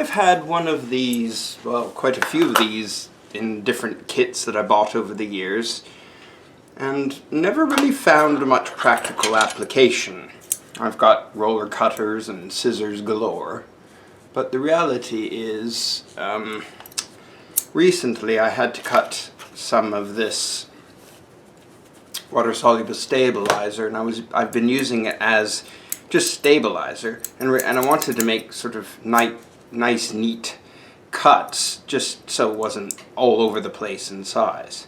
I've had one of these, well, quite a few of these in different kits that I bought over the years, and never really found much practical application. I've got roller cutters and scissors galore, but the reality is, recently I had to cut some of this water-soluble stabilizer, and I've been using it as just stabilizer, and I wanted to make sort of nice, neat cuts, just so it wasn't all over the place in size.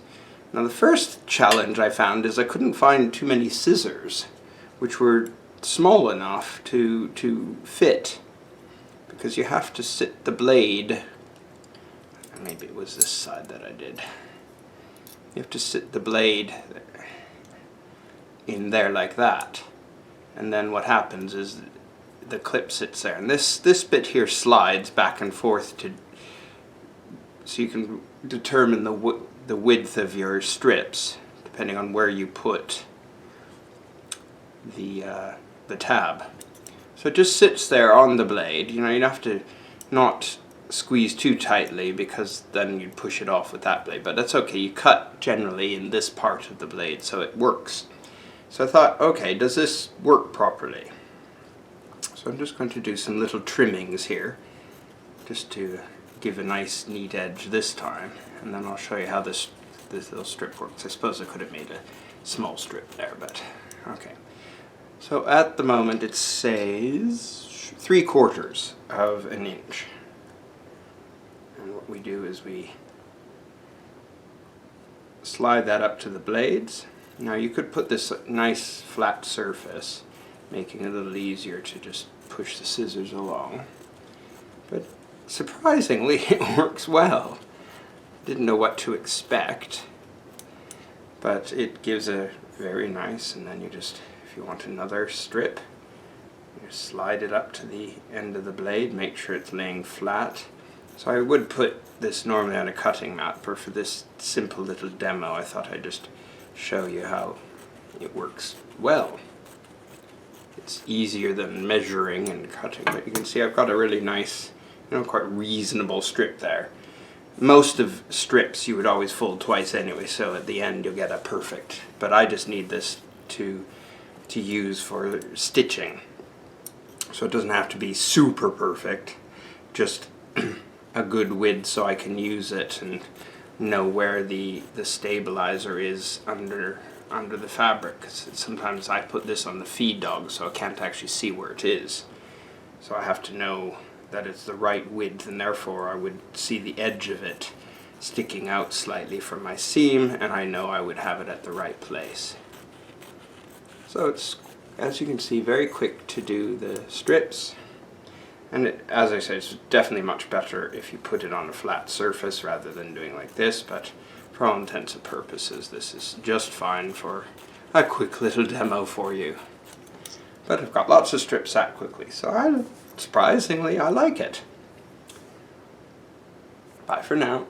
Now the first challenge I found is I couldn't find too many scissors which were small enough to fit, because you have to sit the blade, maybe it was this side that I did, you have to sit the blade in there like that, and then what happens is the clip sits there, and this bit here slides back and forth so you can determine the width of your strips depending on where you put the tab. So it just sits there on the blade. You have to not squeeze too tightly, because then you'd push it off with that blade, but that's okay. You cut generally in this part of the blade, so it works. So I thought, okay, does this work properly? So I'm just going to do some little trimmings here, just to give a nice neat edge this time, and then I'll show you how this little strip works. I suppose I could have made a small strip there, but okay. So at the moment it says 3/4 of an inch. And what we do is we slide that up to the blades. Now you could put this nice flat surface, making it a little easier to just push the scissors along. But surprisingly it works well. Didn't know what to expect, but it gives a very nice, and then you just, if you want another strip, you slide it up to the end of the blade, make sure it's laying flat. So I would put this normally on a cutting mat, but for this simple little demo I thought I'd just show you how it works well. It's easier than measuring and cutting, but you can see I've got a really nice, quite reasonable strip there. Most of strips you would always fold twice anyway, so at the end you'll get a perfect, but I just need this to use for stitching. So it doesn't have to be super perfect, just a good width so I can use it and know where the stabilizer is under the fabric. 'Cause sometimes I put this on the feed dog, so I can't actually see where it is. So I have to know that it's the right width, and therefore I would see the edge of it sticking out slightly from my seam, and I know I would have it at the right place. So it's, as you can see, very quick to do the strips. And as I said, it's definitely much better if you put it on a flat surface rather than doing like this, but for all intents and purposes this is just fine for a quick little demo for you. But I've got lots of strips that quickly, so surprisingly I like it. Bye for now.